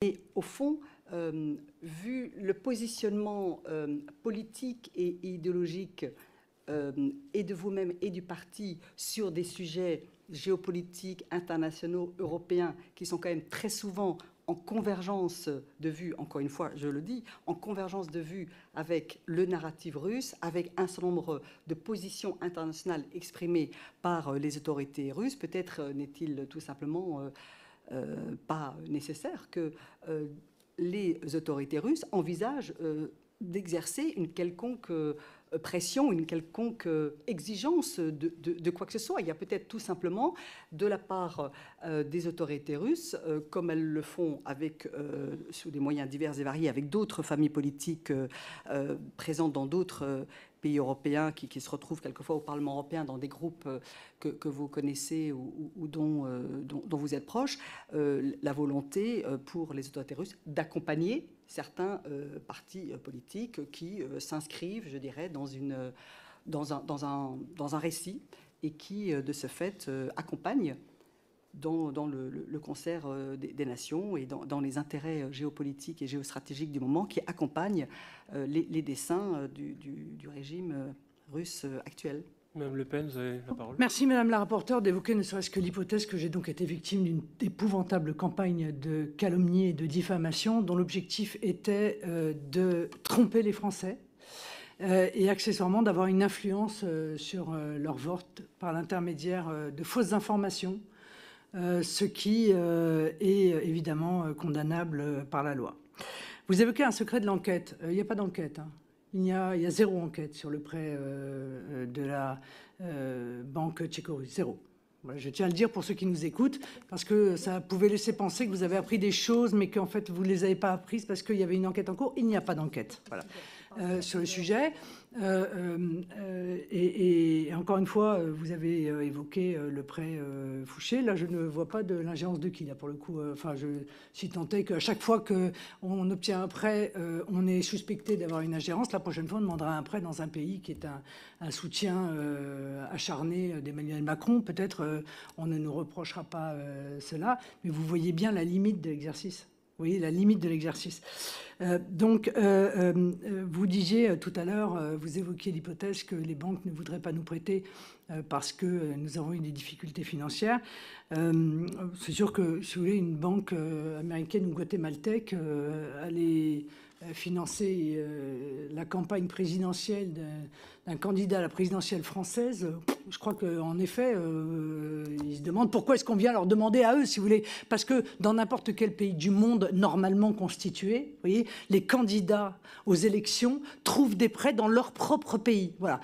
Et au fond, vu le positionnement politique et idéologique et de vous-même et du parti sur des sujets géopolitiques, internationaux, européens, qui sont quand même très souvent en convergence de vues, encore une fois, je le dis, en convergence de vues avec le narratif russe, avec un certain nombre de positions internationales exprimées par les autorités russes, peut-être n'est-il tout simplement pas nécessaire que les autorités russes envisagent d'exercer une quelconque pression, une quelconque exigence de quoi que ce soit. Il y a peut-être tout simplement, de la part des autorités russes, comme elles le font avec, sous des moyens divers et variés, avec d'autres familles politiques présentes dans d'autres pays européens qui se retrouvent quelquefois au Parlement européen dans des groupes que vous connaissez ou dont vous êtes proche, la volonté pour les autorités russes d'accompagner certains partis politiques qui s'inscrivent, je dirais, dans un récit et qui, de ce fait, accompagnent dans le concert des nations et dans les intérêts géopolitiques et géostratégiques du moment, qui accompagnent les desseins du régime russe actuel. Madame Le Pen, vous avez la parole. Merci Madame la rapporteure d'évoquer ne serait-ce que l'hypothèse que j'ai donc été victime d'une épouvantable campagne de calomnie et de diffamation dont l'objectif était de tromper les Français et accessoirement d'avoir une influence sur leur vote par l'intermédiaire de fausses informations, ce qui est évidemment condamnable par la loi. Vous évoquez un secret de l'enquête. Il n'y a pas d'enquête, hein. Il y a zéro enquête sur le prêt de la banque tchéco-russe. Zéro. Voilà, je tiens à le dire pour ceux qui nous écoutent, parce que ça pouvait laisser penser que vous avez appris des choses, mais qu'en fait, vous ne les avez pas apprises parce qu'il y avait une enquête en cours. Il n'y a pas d'enquête sur le sujet. Et encore une fois, vous avez évoqué le prêt Fouché. Là, je ne vois pas de l'ingérence de qui, là, pour le coup. Enfin, je suis tenté qu'à chaque fois qu'on obtient un prêt, on est suspecté d'avoir une ingérence. La prochaine fois, on demandera un prêt dans un pays qui est un soutien acharné d'Emmanuel Macron. Peut-être on ne nous reprochera pas cela, mais vous voyez bien la limite de l'exercice. Vous voyez la limite de l'exercice. Vous disiez tout à l'heure, vous évoquiez l'hypothèse que les banques ne voudraient pas nous prêter parce que nous avons eu des difficultés financières. C'est sûr que, si vous voulez, une banque américaine ou guatémaltèque allait financer la campagne présidentielle d'un candidat à la présidentielle française. Je crois qu'en effet, ils se demandent pourquoi est-ce qu'on vient leur demander à eux, si vous voulez. Parce que dans n'importe quel pays du monde normalement constitué, vous voyez, les candidats aux élections trouvent des prêts dans leur propre pays. Voilà.